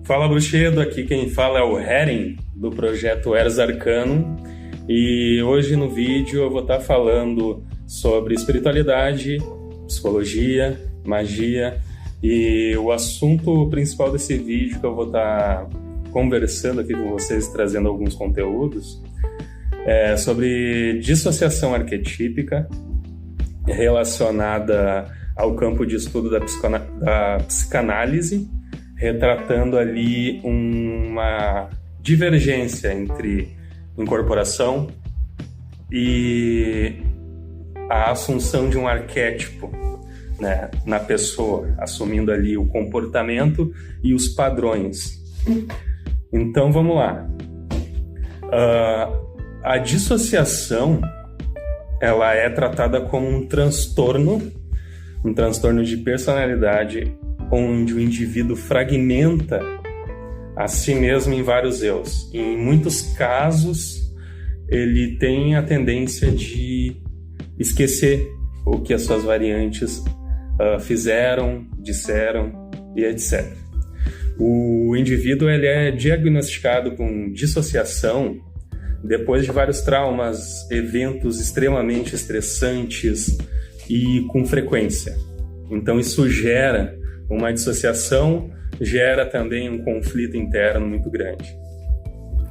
Fala Bruxedo, aqui quem fala é o Heren, do projeto Ars Arcanum, e hoje no vídeo eu vou estar falando sobre espiritualidade, psicologia, magia, e o assunto principal desse vídeo que eu vou estar conversando aqui com vocês, trazendo alguns conteúdos, é sobre dissociação arquetípica relacionada ao campo de estudo da psicanálise, retratando ali uma divergência entre incorporação e a assunção de um arquétipo, né, na pessoa, assumindo ali o comportamento e os padrões. Então vamos lá. A dissociação, ela é tratada como um transtorno de personalidade, onde o indivíduo fragmenta a si mesmo em vários eus. E em muitos casos, ele tem a tendência de esquecer o que as suas variantes fizeram, disseram e etc. O indivíduo ele é diagnosticado com dissociação depois de vários traumas, eventos extremamente estressantes e com frequência. Então isso gera uma dissociação, gera também um conflito interno muito grande,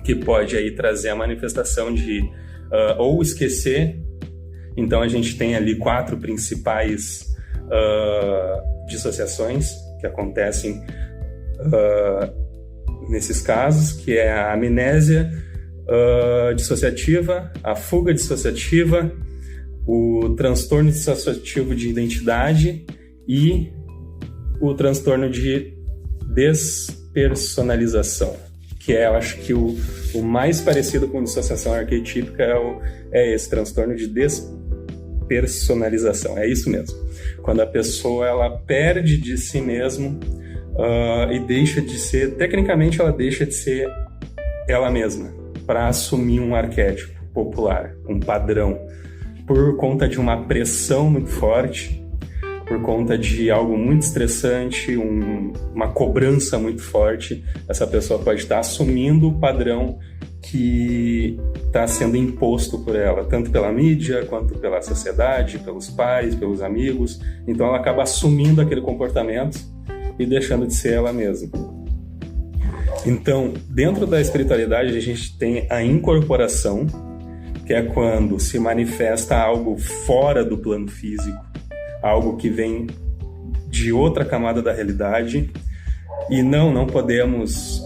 que pode aí trazer a manifestação de ou esquecer. Então a gente tem ali 4 principais dissociações que acontecem nesses casos, que é a amnésia dissociativa, a fuga dissociativa, o transtorno dissociativo de identidade e o transtorno de despersonalização, que é, eu acho que o mais parecido com dissociação arquetípica é esse transtorno de despersonalização. É isso mesmo. Quando a pessoa ela perde de si mesmo e deixa de ser, tecnicamente ela deixa de ser ela mesma para assumir um arquétipo popular, um padrão, por conta de uma pressão muito forte, por conta de algo muito estressante, uma cobrança muito forte. Essa pessoa pode estar assumindo o padrão que está sendo imposto por ela, tanto pela mídia, quanto pela sociedade, pelos pais, pelos amigos. Então ela acaba assumindo aquele comportamento e deixando de ser ela mesma. Então, dentro da espiritualidade, a gente tem a incorporação, que é quando se manifesta algo fora do plano físico, algo que vem de outra camada da realidade, e não podemos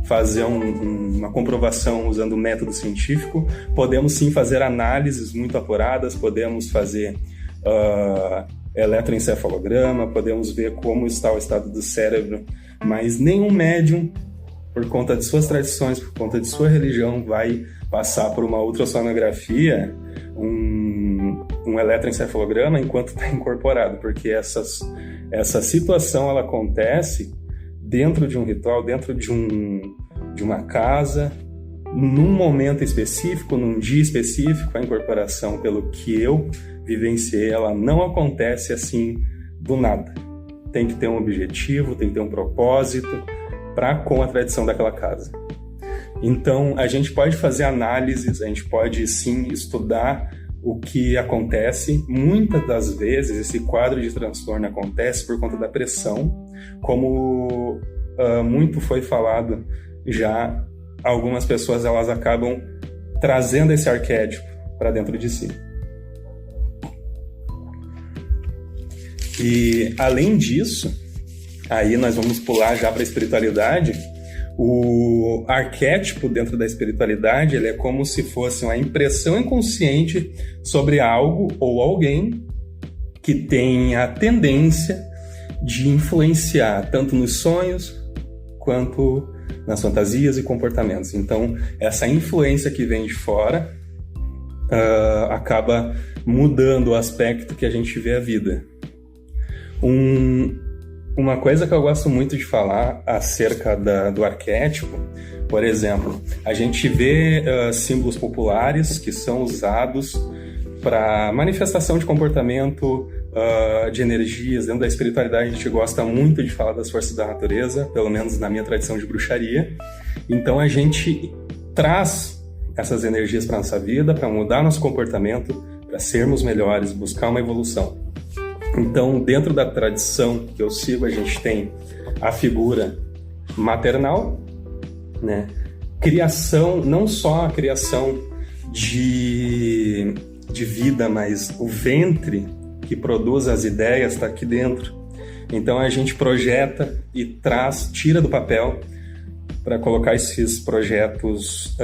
fazer uma comprovação usando o método científico. Podemos sim fazer análises muito apuradas, podemos fazer eletroencefalograma, podemos ver como está o estado do cérebro, mas nenhum médium, por conta de suas tradições, por conta de sua religião, vai passar por uma ultrassonografia, um eletroencefalograma enquanto está incorporado, porque essa situação ela acontece dentro de um ritual, dentro de uma casa, num momento específico, num dia específico. A incorporação, pelo que eu vivenciei, ela não acontece assim do nada. Tem que ter um objetivo, tem que ter um propósito com a tradição daquela casa. Então, a gente pode fazer análises, a gente pode sim estudar o que acontece. Muitas das vezes, esse quadro de transtorno acontece por conta da pressão, como muito foi falado já. Algumas pessoas elas acabam trazendo esse arquétipo para dentro de si. E, além disso, aí nós vamos pular já para a espiritualidade. O arquétipo dentro da espiritualidade, ele é como se fosse uma impressão inconsciente sobre algo ou alguém que tem a tendência de influenciar tanto nos sonhos quanto nas fantasias e comportamentos. Então, essa influência que vem de fora acaba mudando o aspecto que a gente vê a vida. Uma coisa que eu gosto muito de falar acerca do arquétipo, por exemplo, a gente vê símbolos populares que são usados para manifestação de comportamento de energias. Dentro da espiritualidade, a gente gosta muito de falar das forças da natureza, pelo menos na minha tradição de bruxaria. Então, a gente traz essas energias para a nossa vida, para mudar nosso comportamento, para sermos melhores, buscar uma evolução. Então, dentro da tradição que eu sigo, a gente tem a figura maternal, né? Criação, não só a criação de vida, mas o ventre que produz as ideias está aqui dentro. Então a gente projeta e tira do papel para colocar esses projetos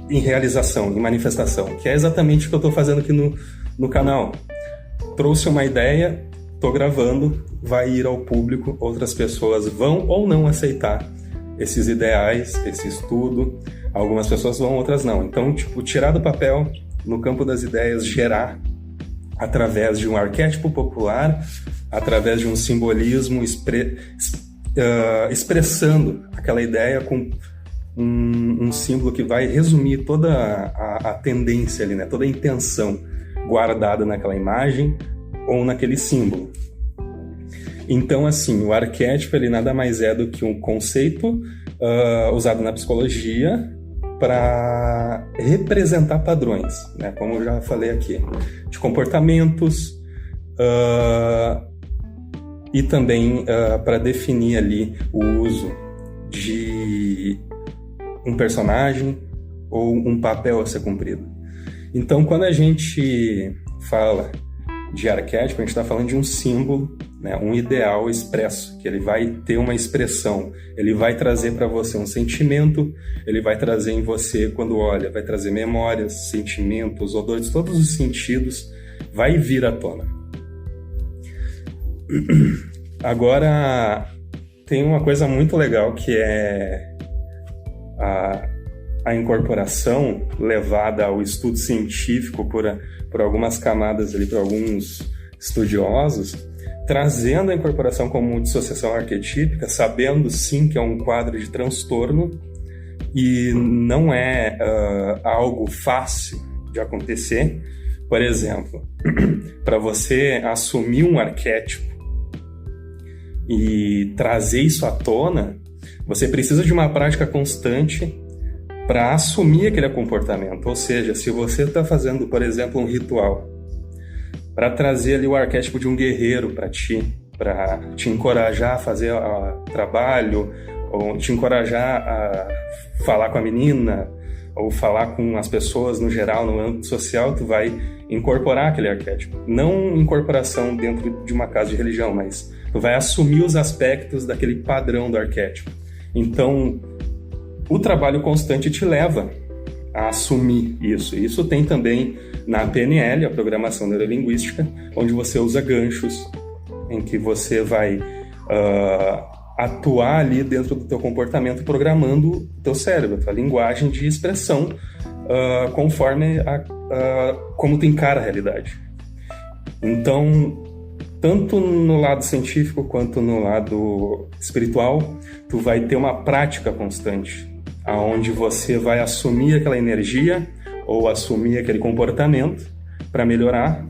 em realização, em manifestação, que é exatamente o que eu estou fazendo aqui no canal. Trouxe uma ideia, estou gravando, vai ir ao público, outras pessoas vão ou não aceitar esses ideais, esse estudo. Algumas pessoas vão, outras não. Então, tirar do papel, no campo das ideias, gerar através de um arquétipo popular, através de um simbolismo, expressando aquela ideia com um símbolo que vai resumir toda a tendência ali, né? Toda a intenção guardada naquela imagem ou naquele símbolo. Então, assim, o arquétipo ele nada mais é do que um conceito usado na psicologia para representar padrões, né? Como eu já falei aqui, de comportamentos e também para definir ali o uso de um personagem ou um papel a ser cumprido. Então, quando a gente fala de arquétipo, a gente está falando de um símbolo, né, um ideal expresso, que ele vai ter uma expressão, ele vai trazer para você um sentimento, ele vai trazer em você, quando olha, vai trazer memórias, sentimentos, odores, todos os sentidos, vai vir à tona. Agora, tem uma coisa muito legal que é a incorporação levada ao estudo científico por algumas camadas ali, por alguns estudiosos, trazendo a incorporação como dissociação arquetípica, sabendo sim que é um quadro de transtorno e não é algo fácil de acontecer. Por exemplo, para você assumir um arquétipo e trazer isso à tona, você precisa de uma prática constante para assumir aquele comportamento. Ou seja, se você está fazendo, por exemplo, um ritual para trazer ali o arquétipo de um guerreiro para te encorajar a fazer trabalho, ou te encorajar a falar com a menina, ou falar com as pessoas no geral, no âmbito social, tu vai incorporar aquele arquétipo. Não incorporação dentro de uma casa de religião, mas tu vai assumir os aspectos daquele padrão do arquétipo. Então, o trabalho constante te leva a assumir isso. Isso tem também na PNL, a Programação Neurolinguística, onde você usa ganchos, em que você vai atuar ali dentro do teu comportamento, programando o teu cérebro, a tua linguagem de expressão, conforme como tu encara a realidade. Então, tanto no lado científico quanto no lado espiritual, tu vai ter uma prática constante, aonde você vai assumir aquela energia ou assumir aquele comportamento para melhorar,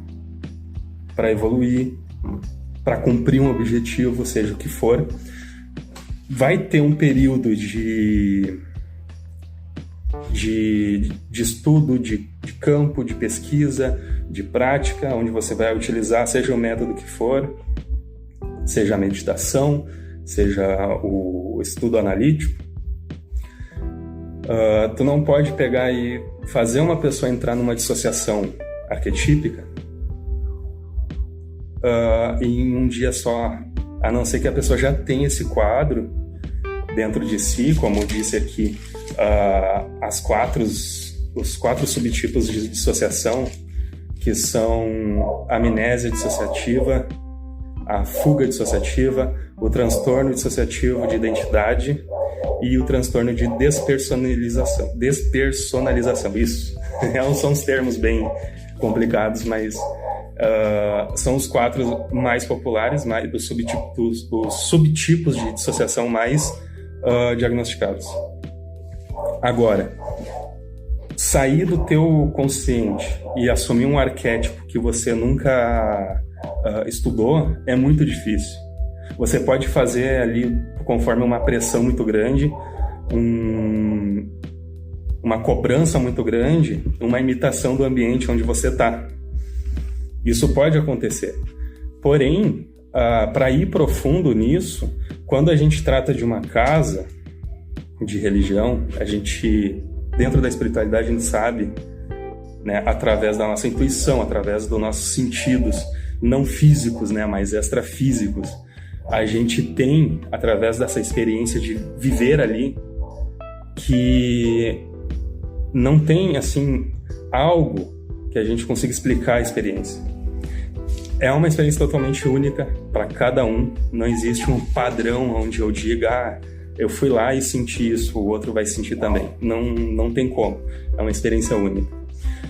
para evoluir, para cumprir um objetivo, seja o que for. Vai ter um período de estudo, de campo, de pesquisa, de prática, onde você vai utilizar, seja o método que for, seja a meditação, seja o estudo analítico. Tu não pode pegar e fazer uma pessoa entrar numa dissociação arquetípica em um dia só, a não ser que a pessoa já tenha esse quadro dentro de si, como eu disse aqui, os 4 subtipos de dissociação, que são a amnésia dissociativa, a fuga dissociativa, o transtorno dissociativo de identidade e o transtorno de despersonalização. Isso. São os termos bem complicados, mas são os 4 mais populares, os subtipos de dissociação mais diagnosticados. Agora, sair do teu consciente e assumir um arquétipo que você nunca estudou é muito difícil. Você pode fazer ali, conforme uma pressão muito grande, uma cobrança muito grande, uma imitação do ambiente onde você está. Isso pode acontecer. Porém, para ir profundo nisso, quando a gente trata de uma casa de religião, a gente, dentro da espiritualidade, a gente sabe, né, através da nossa intuição, através dos nossos sentidos, não físicos, né, mas extrafísicos, a gente tem, através dessa experiência de viver ali, que não tem, assim, algo que a gente consiga explicar a experiência. É uma experiência totalmente única para cada um. Não existe um padrão onde eu diga, eu fui lá e senti isso, o outro vai sentir também. Não tem como. É uma experiência única.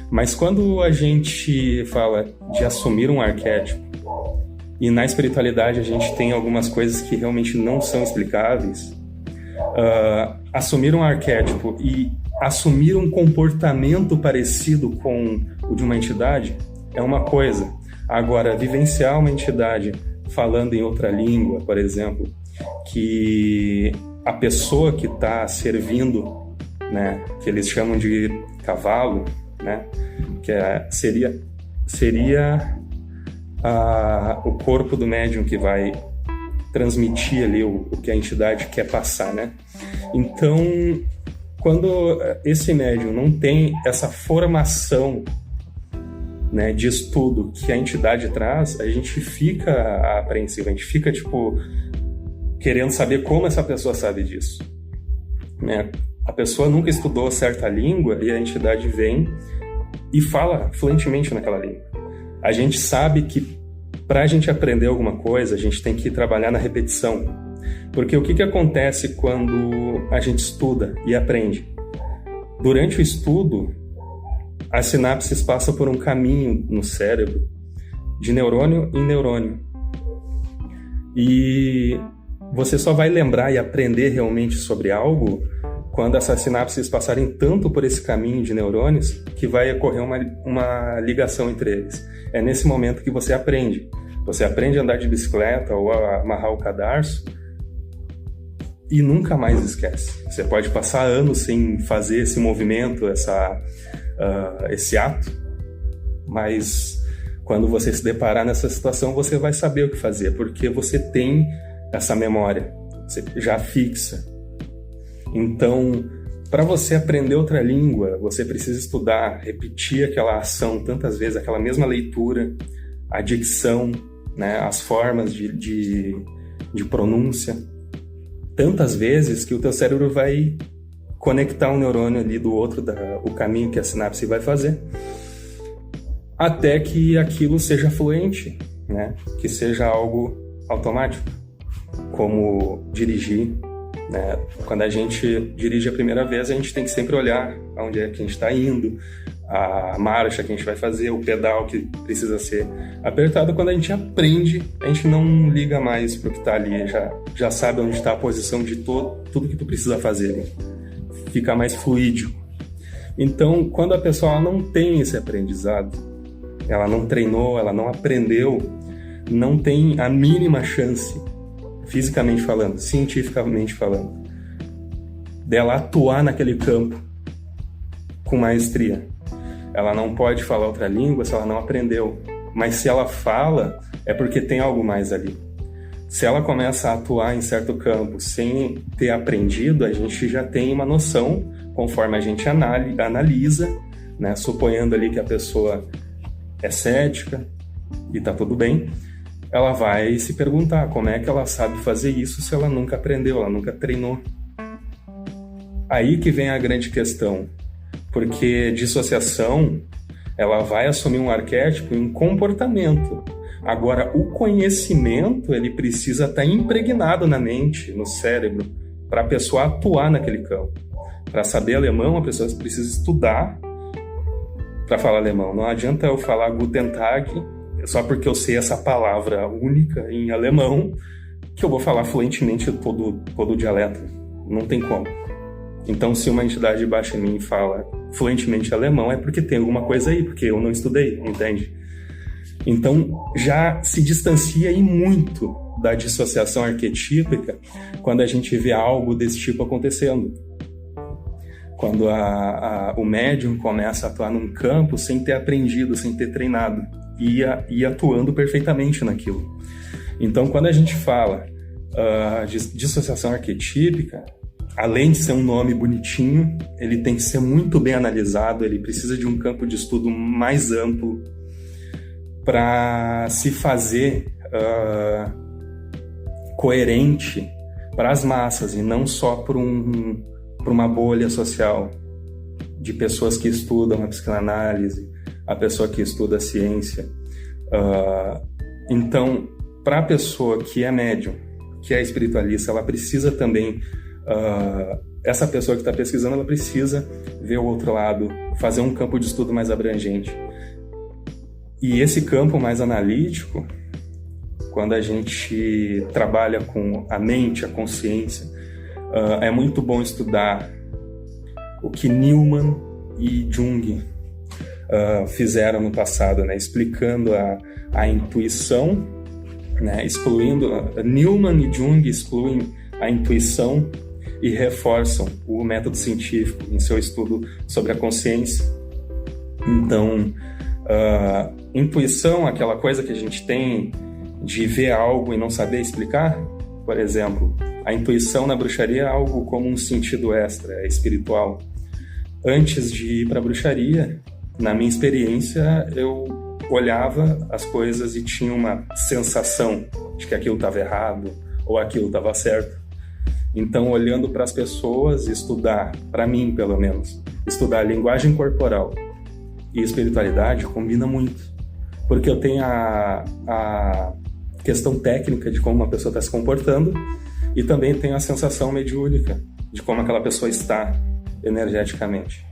Mas quando a gente fala de assumir um arquétipo, e na espiritualidade a gente tem algumas coisas que realmente não são explicáveis, assumir um arquétipo e assumir um comportamento parecido com o de uma entidade é uma coisa. Agora, vivenciar uma entidade falando em outra língua, por exemplo, que a pessoa que está servindo, né, que eles chamam de cavalo, né, que seria o corpo do médium que vai transmitir ali o que a entidade quer passar, né? Então, quando esse médium não tem essa formação, né, de estudo que a entidade traz, a gente fica apreensivo, a gente fica, querendo saber como essa pessoa sabe disso, né? A pessoa nunca estudou certa língua e a entidade vem e fala fluentemente naquela língua. A gente sabe que para a gente aprender alguma coisa, a gente tem que trabalhar na repetição. Porque o que acontece quando a gente estuda e aprende? Durante o estudo, as sinapses passam por um caminho no cérebro, de neurônio em neurônio. E você só vai lembrar e aprender realmente sobre algo quando essas sinapses passarem tanto por esse caminho de neurônios que vai ocorrer uma ligação entre eles. É nesse momento que você aprende. Você aprende a andar de bicicleta ou a amarrar o cadarço e nunca mais esquece. Você pode passar anos sem fazer esse movimento, esse ato, mas quando você se deparar nessa situação, você vai saber o que fazer, porque você tem essa memória, você já fixa. Então, para você aprender outra língua, você precisa estudar, repetir aquela ação tantas vezes, aquela mesma leitura, a dicção, né, as formas de pronúncia, tantas vezes que o teu cérebro vai conectar um neurônio ali do outro, o caminho que a sinapse vai fazer, até que aquilo seja fluente, né, que seja algo automático, como dirigir. Né? Quando a gente dirige a primeira vez, a gente tem que sempre olhar aonde é que a gente está indo, a marcha que a gente vai fazer, o pedal que precisa ser apertado. Quando a gente aprende, a gente não liga mais para o que está ali, já sabe onde está a posição de tudo que tu precisa fazer. Fica mais fluídico. Então, quando a pessoa não tem esse aprendizado, ela não treinou, ela não aprendeu, não tem a mínima chance, fisicamente falando, cientificamente falando, dela atuar naquele campo com maestria. Ela não pode falar outra língua se ela não aprendeu, mas se ela fala, é porque tem algo mais ali. Se ela começa a atuar em certo campo sem ter aprendido, a gente já tem uma noção, conforme a gente analisa, né, suponhando ali que a pessoa é cética e tá tudo bem, ela vai se perguntar como é que ela sabe fazer isso se ela nunca aprendeu, ela nunca treinou. Aí que vem a grande questão, porque dissociação, ela vai assumir um arquétipo e um comportamento. Agora, o conhecimento, ele precisa estar impregnado na mente, no cérebro, para a pessoa atuar naquele campo. Para saber alemão, a pessoa precisa estudar para falar alemão. Não adianta eu falar Guten Tag só porque eu sei essa palavra única em alemão, que eu vou falar fluentemente todo o dialeto. Não tem como. Então, se uma entidade de baixo em mim fala fluentemente alemão, é porque tem alguma coisa aí, porque eu não estudei, entende? Então, já se distancia aí muito da dissociação arquetípica quando a gente vê algo desse tipo acontecendo. Quando o médium começa a atuar num campo sem ter aprendido, sem ter treinado, e atuando perfeitamente naquilo. Então, quando a gente fala de dissociação arquetípica, além de ser um nome bonitinho, ele tem que ser muito bem analisado, ele precisa de um campo de estudo mais amplo para se fazer coerente para as massas e não só para uma bolha social de pessoas que estudam a psicanálise, a pessoa que estuda a ciência. Então, para a pessoa que é médium, que é espiritualista, ela precisa também, essa pessoa que está pesquisando, ela precisa ver o outro lado, fazer um campo de estudo mais abrangente. E esse campo mais analítico, quando a gente trabalha com a mente, a consciência, é muito bom estudar o que Newman e Jung fizeram no passado, né? Explicando a intuição, né? Excluindo Newman e Jung excluem a intuição e reforçam o método científico em seu estudo sobre a consciência. Então, intuição, aquela coisa que a gente tem de ver algo e não saber explicar, por exemplo, a intuição na bruxaria é algo como um sentido extra, é espiritual. Antes de ir para a bruxaria, na minha experiência, eu olhava as coisas e tinha uma sensação de que aquilo estava errado ou aquilo estava certo. Então, olhando para as pessoas, estudar, para mim pelo menos, estudar a linguagem corporal e espiritualidade combina muito, porque eu tenho a questão técnica de como uma pessoa está se comportando e também tenho a sensação mediúnica de como aquela pessoa está energeticamente,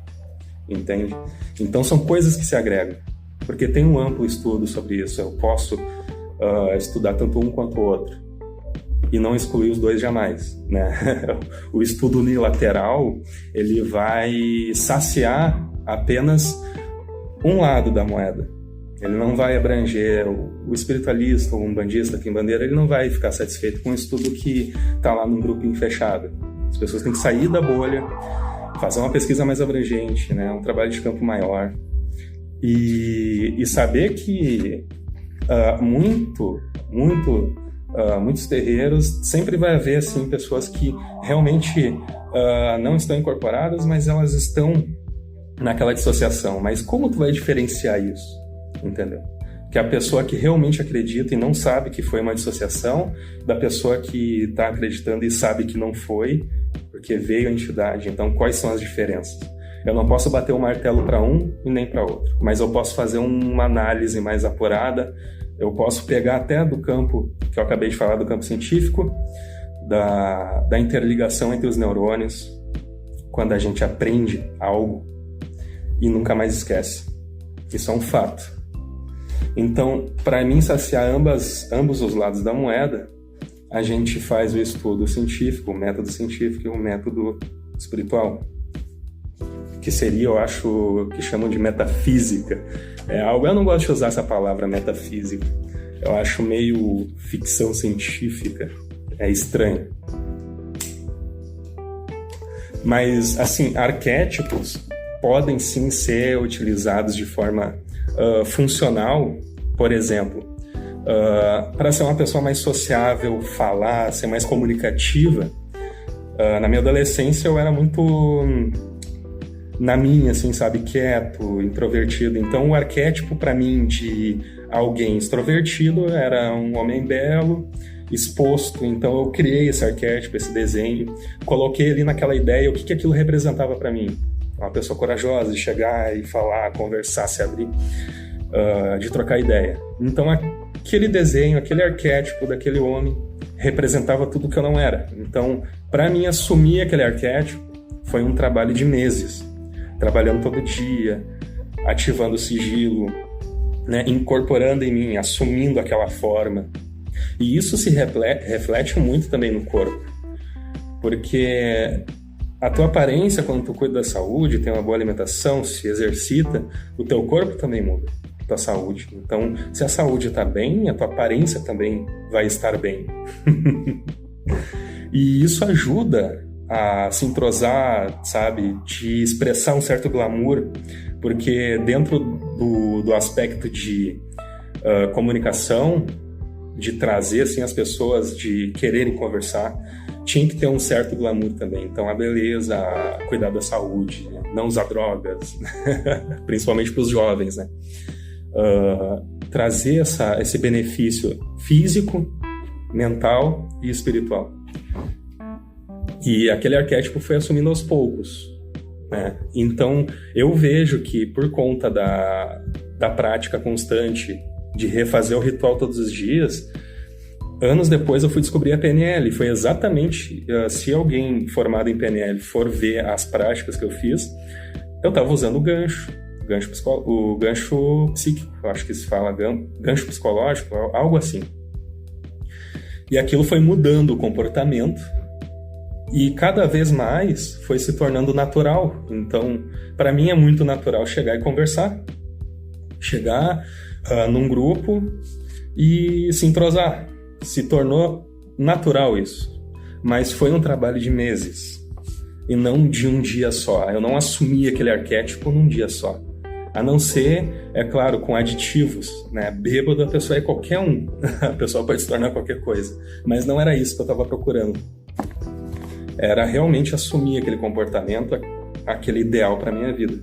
entende? Então são coisas que se agregam, porque tem um amplo estudo sobre isso. Eu posso estudar tanto um quanto o outro e não excluir os dois jamais, né? O estudo unilateral, ele vai saciar apenas um lado da moeda. Ele não vai abranger o espiritualista ou um bandista, quimbandeira, ele não vai ficar satisfeito com um estudo que está lá num grupinho fechado. As pessoas têm que sair da bolha, fazer uma pesquisa mais abrangente, né? Um trabalho de campo maior. E saber que muitos terreiros sempre vai haver assim, pessoas que realmente não estão incorporadas, mas elas estão naquela dissociação. Mas como tu vai diferenciar isso? Entendeu? Que a pessoa que realmente acredita e não sabe que foi uma dissociação, da pessoa que está acreditando e sabe que não foi, porque veio a entidade. Então, quais são as diferenças? Eu não posso bater o martelo para um e nem para outro, mas eu posso fazer uma análise mais apurada. Eu posso pegar até do campo, que eu acabei de falar, do campo científico, da interligação entre os neurônios, quando a gente aprende algo e nunca mais esquece. Isso é um fato. Então, para mim, saciar ambos os lados da moeda, a gente faz o estudo científico, o método científico e o método espiritual, que seria, eu acho, que chamam de metafísica. Eu não gosto de usar essa palavra metafísica. Eu acho meio ficção científica. É estranho. Mas, assim, arquétipos podem sim ser utilizados de forma funcional, por exemplo, para ser uma pessoa mais sociável, falar, ser mais comunicativa. Na minha adolescência eu era muito na minha, assim, sabe, quieto, introvertido. Então o arquétipo para mim de alguém extrovertido era um homem belo, exposto. Então eu criei esse arquétipo, esse desenho, coloquei ali naquela ideia o que aquilo representava para mim. Uma pessoa corajosa de chegar e falar, conversar, se abrir, de trocar ideia. Então aquele desenho, aquele arquétipo daquele homem representava tudo que eu não era. Então, para mim, assumir aquele arquétipo foi um trabalho de meses, trabalhando todo dia, ativando o sigilo, né, incorporando em mim, assumindo aquela forma. E isso se reflete muito também no corpo, porque a tua aparência, quando tu cuida da saúde, tem uma boa alimentação, se exercita, o teu corpo também muda, a tua saúde. Então, se a saúde está bem, a tua aparência também vai estar bem. E isso ajuda a se entrosar, sabe, de expressar um certo glamour, porque dentro do aspecto de comunicação, de trazer assim, as pessoas, de quererem conversar, tinha que ter um certo glamour também. Então, a beleza, cuidar da saúde, não usar drogas, principalmente para os jovens, né? Trazer esse benefício físico, mental e espiritual. E aquele arquétipo foi assumindo aos poucos, né? Então, eu vejo que por conta da prática constante de refazer o ritual todos os dias, anos depois eu fui descobrir a PNL. Foi exatamente, se alguém formado em PNL for ver as práticas que eu fiz, eu estava usando o gancho psíquico, eu acho que se fala gancho psicológico, algo assim. E aquilo foi mudando o comportamento e cada vez mais foi se tornando natural. Então, para mim é muito natural chegar e conversar. Chegar num grupo e se entrosar. Se tornou natural isso. Mas foi um trabalho de meses. E não de um dia só. Eu não assumi aquele arquétipo num dia só. A não ser, é claro, com aditivos, né? Bêbado a pessoa é qualquer um. A pessoa pode se tornar qualquer coisa. Mas não era isso que eu estava procurando. Era realmente assumir aquele comportamento, aquele ideal para minha vida.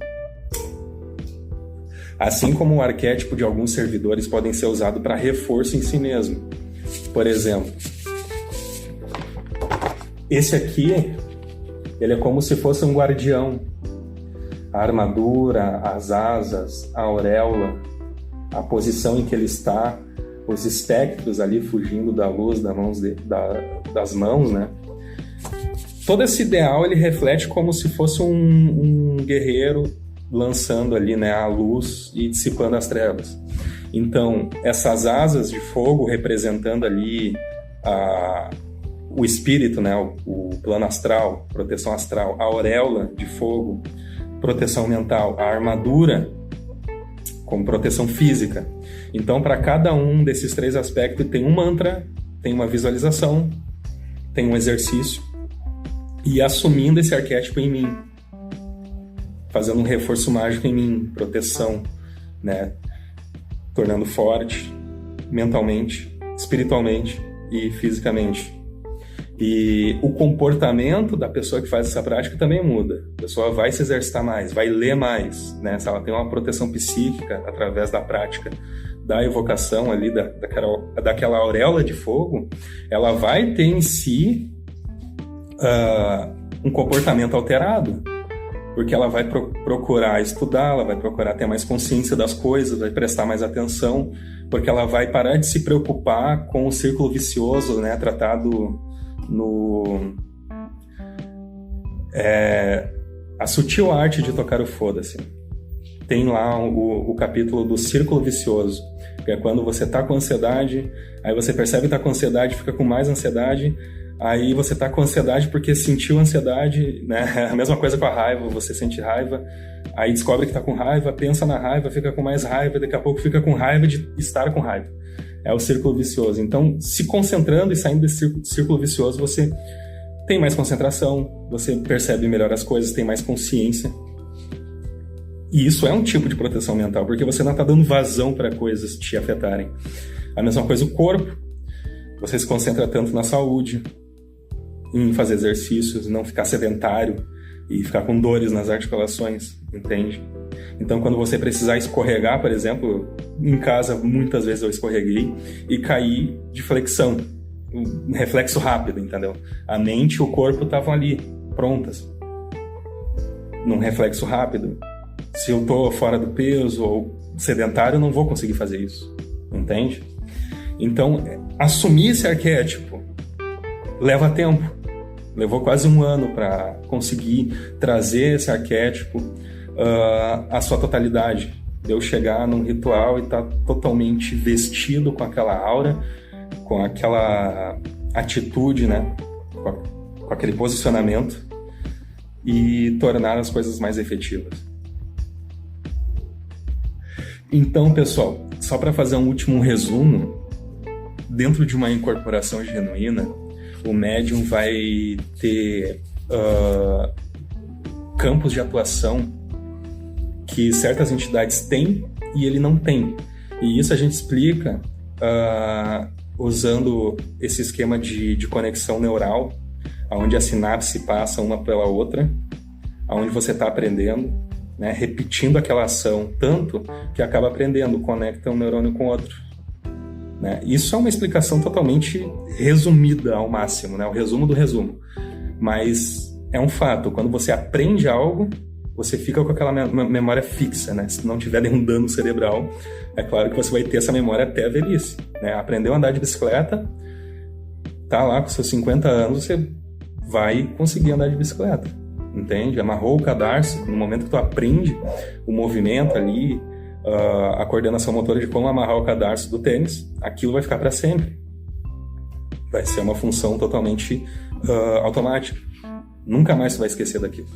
Assim como o arquétipo de alguns servidores podem ser usado para reforço em si mesmo. Por exemplo, esse aqui, ele é como se fosse um guardião. A armadura, as asas, a auréola, a posição em que ele está, os espectros ali fugindo da luz das mãos, né? Todo esse ideal, ele reflete como se fosse um guerreiro lançando ali, né, a luz e dissipando as trevas. Então, essas asas de fogo representando ali o espírito, né, o plano astral, proteção astral, a auréola de fogo, proteção mental, a armadura como proteção física. Então, para cada um desses três aspectos tem um mantra, tem uma visualização, tem um exercício, e assumindo esse arquétipo em mim, fazendo um reforço mágico em mim, proteção, né? Tornando forte mentalmente, espiritualmente e fisicamente. E o comportamento da pessoa que faz essa prática também muda. A pessoa vai se exercitar mais, vai ler mais, né? Se ela tem uma proteção psíquica através da prática, da evocação ali, daquela auréola de fogo, ela vai ter em si um comportamento alterado, porque ela vai procurar estudar, ela vai procurar ter mais consciência das coisas, vai prestar mais atenção, porque ela vai parar de se preocupar com o círculo vicioso, né, tratado no A Sutil Arte de Tocar o Foda-se. Tem lá o capítulo do círculo vicioso, que é quando você está com ansiedade, aí você percebe que está com ansiedade, fica com mais ansiedade, aí você está com ansiedade porque sentiu ansiedade, né? A mesma coisa com a raiva, você sente raiva, aí descobre que está com raiva, pensa na raiva, fica com mais raiva, daqui a pouco fica com raiva de estar com raiva. É o círculo vicioso. Então, se concentrando e saindo desse círculo vicioso, você tem mais concentração, você percebe melhor as coisas, tem mais consciência. E isso é um tipo de proteção mental, porque você não está dando vazão para coisas te afetarem. A mesma coisa o corpo. Você se concentra tanto na saúde, em fazer exercícios, não ficar sedentário e ficar com dores nas articulações, entende? Então, quando você precisar escorregar, por exemplo, em casa, muitas vezes eu escorreguei e caí de flexão, um reflexo rápido, entendeu? A mente e o corpo estavam ali, prontas, num reflexo rápido. Se eu tô fora do peso ou sedentário, eu não vou conseguir fazer isso, entende? Então, assumir esse arquétipo leva tempo. Levou quase um ano para conseguir trazer esse arquétipo à sua totalidade. De eu chegar num ritual e estar totalmente vestido com aquela aura, com aquela atitude, né? Com aquele posicionamento, e tornar as coisas mais efetivas. Então, pessoal, só para fazer um último resumo, dentro de uma incorporação genuína, o médium vai ter campos de atuação que certas entidades têm e ele não tem. E isso a gente explica usando esse esquema de conexão neural, onde a sinapse passa uma pela outra, onde você está aprendendo, né, repetindo aquela ação tanto que acaba aprendendo, conecta um neurônio com o outro. Né? Isso é uma explicação totalmente resumida ao máximo, né? O resumo do resumo. Mas é um fato, quando você aprende algo, você fica com aquela memória fixa, né? Se não tiver nenhum dano cerebral, é claro que você vai ter essa memória até a velhice. Né? Aprendeu a andar de bicicleta, tá lá com seus 50 anos, você vai conseguir andar de bicicleta, entende? Amarrou o cadarço, no momento que tu aprende o movimento ali, a coordenação motora de como amarrar o cadarço do tênis, aquilo vai ficar para sempre. Vai ser uma função totalmente automática. Nunca mais você vai esquecer daquilo.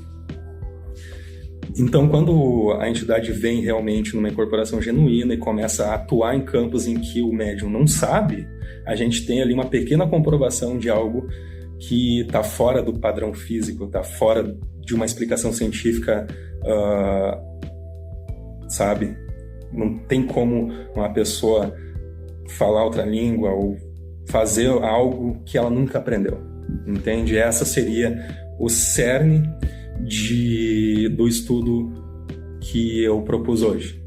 Então, quando a entidade vem realmente numa incorporação genuína e começa a atuar em campos em que o médium não sabe, a gente tem ali uma pequena comprovação de algo que está fora do padrão físico, está fora de uma explicação científica, sabe? Não tem como uma pessoa falar outra língua ou fazer algo que ela nunca aprendeu, entende? Essa seria o cerne do estudo que eu propus hoje.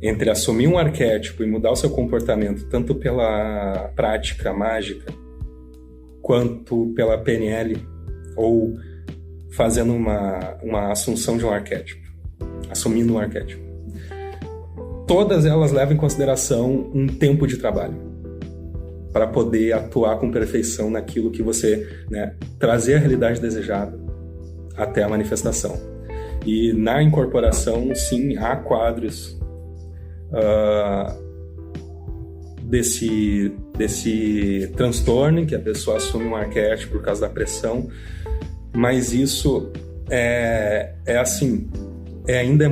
Entre assumir um arquétipo e mudar o seu comportamento, tanto pela prática mágica, quanto pela PNL, ou fazendo uma assunção de um arquétipo, assumindo um arquétipo. Todas elas levam em consideração um tempo de trabalho para poder atuar com perfeição naquilo que você, né, trazer a realidade desejada até a manifestação. E na incorporação, sim, há quadros desse transtorno em que a pessoa assume um arquétipo por causa da pressão, mas isso é assim, ainda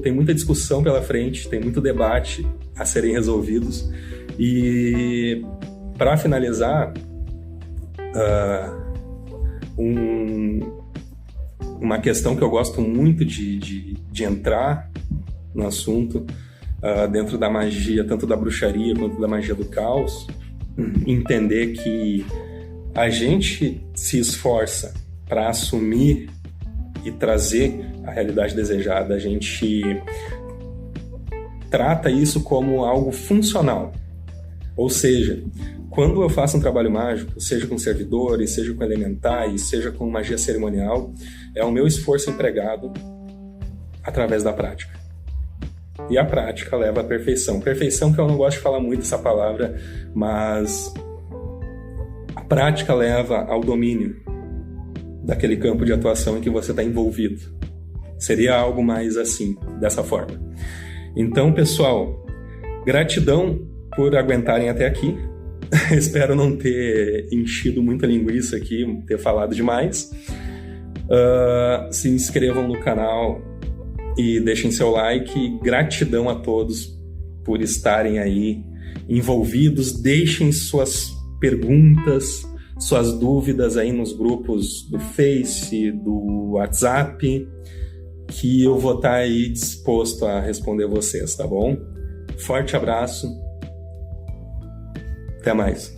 tem muita discussão pela frente, tem muito debate a serem resolvidos. E para finalizar, uma questão que eu gosto muito de entrar no assunto, dentro da magia, tanto da bruxaria quanto da magia do caos, entender que a gente se esforça para assumir e trazer a realidade desejada, a gente trata isso como algo funcional. Ou seja, quando eu faço um trabalho mágico, seja com servidores, seja com elementais, seja com magia cerimonial, é o meu esforço empregado através da prática. E a prática leva à perfeição. Perfeição, que eu não gosto de falar muito essa palavra, mas a prática leva ao domínio daquele campo de atuação em que você está envolvido. Seria algo mais assim, dessa forma. Então, pessoal, gratidão por aguentarem até aqui. Espero não ter enchido muita linguiça aqui, ter falado demais. Se inscrevam no canal e deixem seu like. Gratidão a todos por estarem aí envolvidos. Deixem suas perguntas, suas dúvidas aí nos grupos do Face, do WhatsApp, que eu vou estar aí disposto a responder vocês, tá bom? Forte abraço. Até mais.